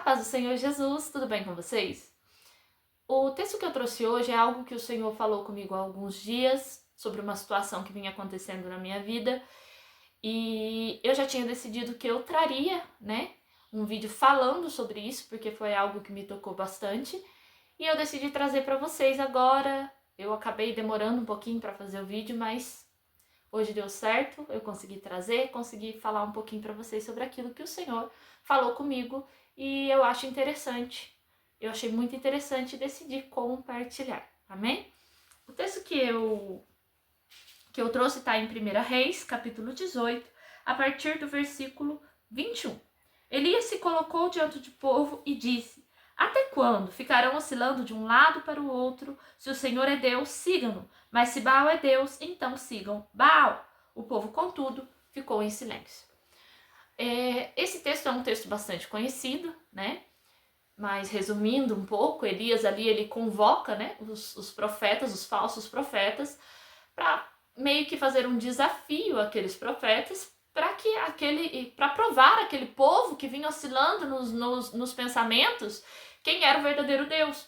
paz do Senhor Jesus, tudo bem com vocês? O texto que eu trouxe hoje é algo que o Senhor falou comigo há alguns dias, sobre uma situação que vinha acontecendo na minha vida, e eu já tinha decidido que eu traria, um vídeo falando sobre isso, porque foi algo que me tocou bastante, e eu decidi trazer para vocês agora. Eu acabei demorando um pouquinho para fazer o vídeo, mas hoje deu certo, eu consegui trazer, consegui falar um pouquinho para vocês sobre aquilo que o Senhor falou comigo e eu acho interessante. Eu achei muito interessante e decidi compartilhar, amém? O texto que eu trouxe está em 1 Reis, capítulo 18, a partir do versículo 21. Elias se colocou diante do povo e disse: até quando ficarão oscilando de um lado para o outro? Se o Senhor é Deus, sigam-no. Mas se Baal é Deus, então sigam Baal. O povo, contudo, ficou em silêncio. Esse texto é um texto bastante conhecido, Mas resumindo um pouco, Elias ali ele convoca, os profetas, os falsos profetas, para meio que fazer um desafio àqueles profetas, para provar aquele povo que vinha oscilando nos pensamentos quem era o verdadeiro Deus.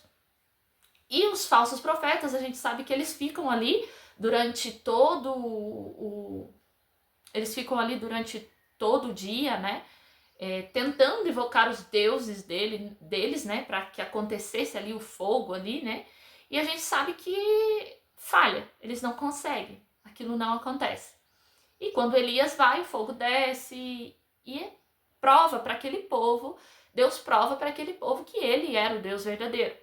E os falsos profetas, a gente sabe que eles ficam ali durante todo o dia, tentando invocar os deuses deles, para que acontecesse ali o fogo ali, E a gente sabe que falha, eles não conseguem, aquilo não acontece. E quando Elias vai, o fogo desce e prova para aquele povo, Deus prova para aquele povo que ele era o Deus verdadeiro.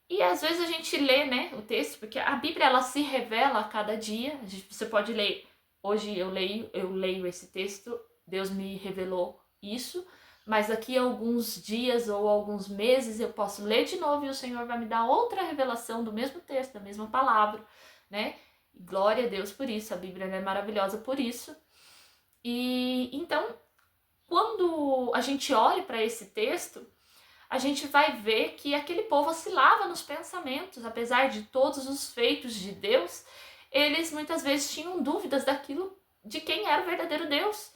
E às vezes a gente lê, o texto, porque a Bíblia ela se revela a cada dia. Você pode ler, hoje eu leio esse texto, Deus me revelou isso, mas daqui a alguns dias ou alguns meses eu posso ler de novo e o Senhor vai me dar outra revelação do mesmo texto, da mesma palavra, E glória a Deus por isso, a Bíblia é maravilhosa por isso. E então, quando a gente olha para esse texto, a gente vai ver que aquele povo oscilava nos pensamentos, apesar de todos os feitos de Deus, eles muitas vezes tinham dúvidas de quem era o verdadeiro Deus,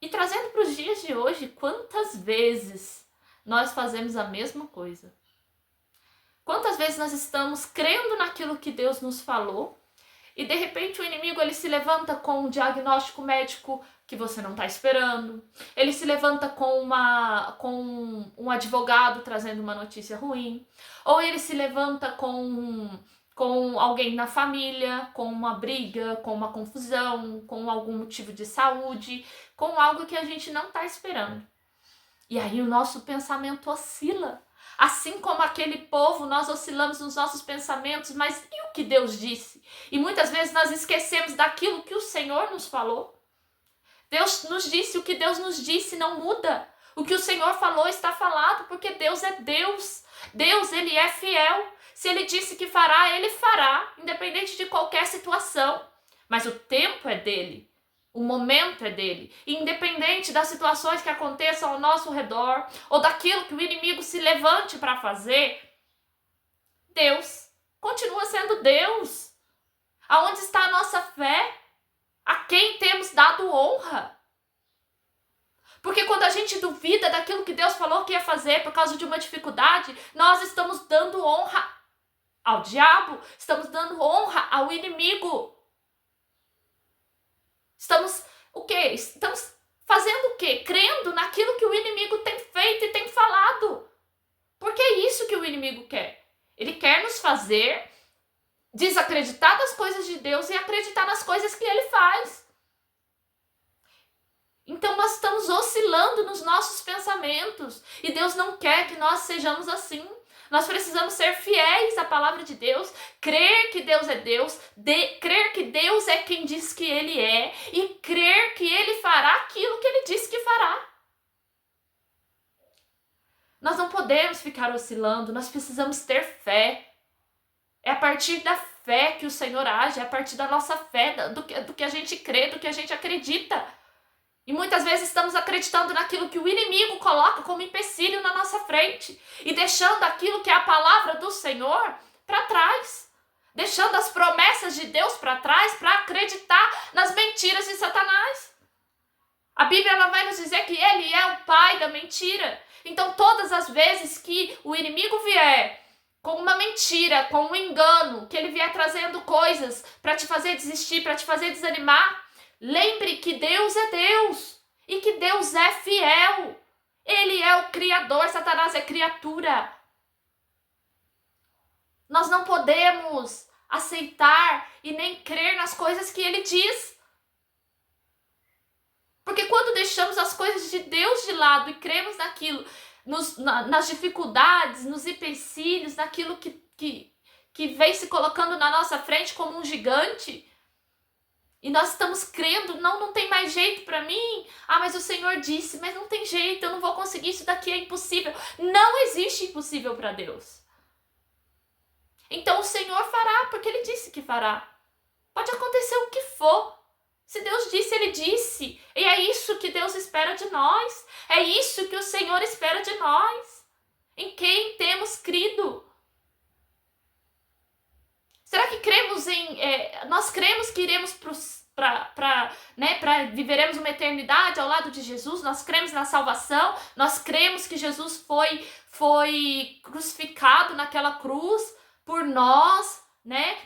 E trazendo para os dias de hoje, quantas vezes nós fazemos a mesma coisa? Quantas vezes nós estamos crendo naquilo que Deus nos falou e de repente o inimigo ele se levanta com um diagnóstico médico que você não está esperando, ele se levanta com um advogado trazendo uma notícia ruim, ou ele se levanta com alguém na família, com uma briga, com uma confusão, com algum motivo de saúde, com algo que a gente não está esperando. E aí o nosso pensamento oscila. Assim como aquele povo, nós oscilamos nos nossos pensamentos, mas e o que Deus disse? E muitas vezes nós esquecemos daquilo que o Senhor nos falou. Deus nos disse, o que Deus nos disse não muda. O que o Senhor falou está falado, porque Deus é Deus. Deus, Ele é fiel. Se Ele disse que fará, Ele fará, independente de qualquer situação. Mas o tempo é dele. O momento é dele. E independente das situações que aconteçam ao nosso redor, ou daquilo que o inimigo se levante para fazer, Deus continua sendo Deus. Aonde está a nossa fé? A quem temos dado honra? Porque quando a gente duvida daquilo que Deus falou que ia fazer por causa de uma dificuldade, nós estamos dando honra ao diabo, estamos dando honra ao inimigo. Estamos o quê? Estamos fazendo o quê? Crendo naquilo que o inimigo tem feito e tem falado. Porque é isso que o inimigo quer. Ele quer nos fazer desacreditar das coisas de Deus e acreditar nas coisas que Ele faz. Então nós estamos oscilando nos nossos pensamentos. E Deus não quer que nós sejamos assim. Nós precisamos ser fiéis à palavra de Deus, crer que Deus é Deus, crer que Deus é quem diz que Ele é e crer que Ele fará aquilo que Ele disse que fará. Nós não podemos ficar oscilando, nós precisamos ter fé. É a partir da fé que o Senhor age, é a partir da nossa fé, do que a gente crê, do que a gente acredita. E muitas vezes estamos acreditando naquilo que o inimigo coloca como empecilho na nossa frente e deixando aquilo que é a palavra do Senhor para trás. Deixando as promessas de Deus para trás para acreditar nas mentiras de Satanás. A Bíblia ela vai nos dizer que ele é o pai da mentira. Então, todas as vezes que o inimigo vier com uma mentira, com um engano, que ele vier trazendo coisas para te fazer desistir, para te fazer desanimar, lembre que Deus é Deus e que Deus é fiel. Ele é o Criador, Satanás é criatura. Nós não podemos aceitar e nem crer nas coisas que ele diz. Porque quando deixamos as coisas de Deus de lado e cremos naquilo, nas dificuldades, nos empecilhos, naquilo que vem se colocando na nossa frente como um gigante, e nós estamos crendo, não tem mais jeito para mim. Ah, mas o Senhor disse, mas não tem jeito, eu não vou conseguir, isso daqui é impossível. Não existe impossível para Deus. Então o Senhor fará, porque Ele disse que fará. Pode acontecer o que for. Se Deus disse, Ele disse. E é isso que Deus espera de nós. É isso que o Senhor espera de nós. Em quem temos crido. Será que cremos nós cremos que iremos viveremos uma eternidade ao lado de Jesus? Nós cremos na salvação? Nós cremos que Jesus foi crucificado naquela cruz por nós,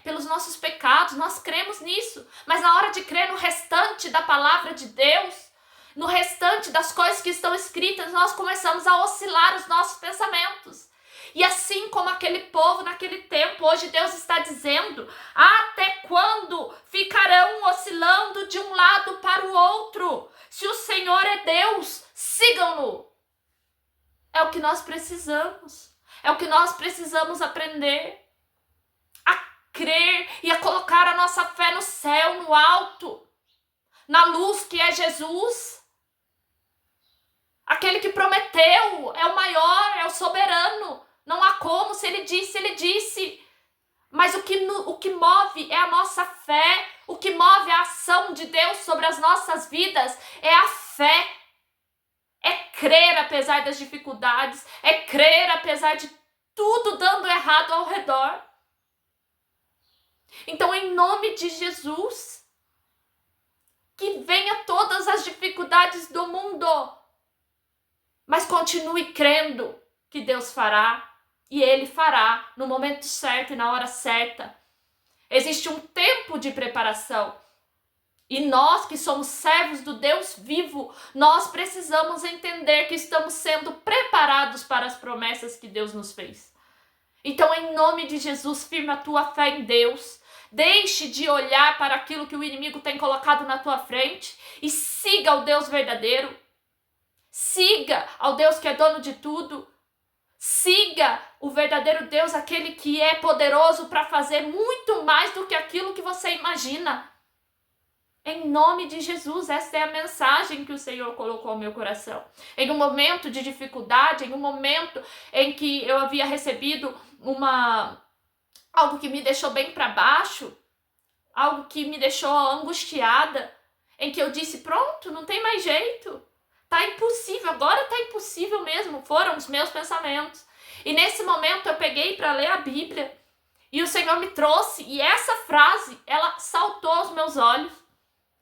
pelos nossos pecados? Nós cremos nisso. Mas na hora de crer no restante da palavra de Deus, no restante das coisas que estão escritas, nós começamos a oscilar os nossos pensamentos. E assim como aquele povo naquele tempo, hoje Deus está dizendo: até quando ficarão oscilando de um lado para o outro? Se o Senhor é Deus, sigam-no. É o que nós precisamos. É o que nós precisamos aprender. A crer e a colocar a nossa fé no céu, no alto, na luz que é Jesus. Aquele que prometeu é o maior, é o soberano. Não há como, se ele disse, ele disse. Mas o que move é a nossa fé. O que move a ação de Deus sobre as nossas vidas é a fé. É crer apesar das dificuldades. É crer apesar de tudo dando errado ao redor. Então, em nome de Jesus, que venha todas as dificuldades do mundo, mas continue crendo que Deus fará. E Ele fará no momento certo e na hora certa. Existe um tempo de preparação. E nós que somos servos do Deus vivo, nós precisamos entender que estamos sendo preparados para as promessas que Deus nos fez. Então, em nome de Jesus, firma a tua fé em Deus. Deixe de olhar para aquilo que o inimigo tem colocado na tua frente e siga ao Deus verdadeiro. Siga ao Deus que é dono de tudo. Siga o verdadeiro Deus, aquele que é poderoso para fazer muito mais do que aquilo que você imagina. Em nome de Jesus, essa é a mensagem que o Senhor colocou ao meu coração. Em um momento de dificuldade, em um momento em que eu havia recebido algo que me deixou bem para baixo, algo que me deixou angustiada, em que eu disse, pronto, não tem mais jeito. Tá impossível, agora tá impossível mesmo, foram os meus pensamentos. E nesse momento eu peguei para ler a Bíblia e o Senhor me trouxe, e essa frase, ela saltou aos meus olhos.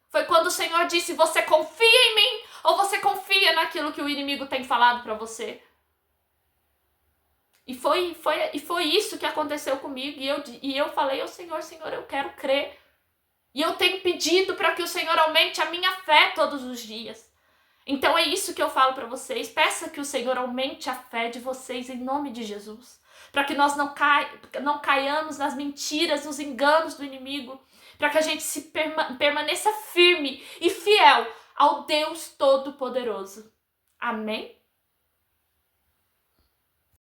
Foi quando o Senhor disse, você confia em mim ou você confia naquilo que o inimigo tem falado para você? E foi isso que aconteceu comigo, e eu falei ao Senhor, Senhor, eu quero crer. E eu tenho pedido para que o Senhor aumente a minha fé todos os dias. Então é isso que eu falo para vocês. Peça que o Senhor aumente a fé de vocês em nome de Jesus. Para que nós não caiamos nas mentiras, nos enganos do inimigo. Para que a gente permaneça firme e fiel ao Deus Todo-Poderoso. Amém?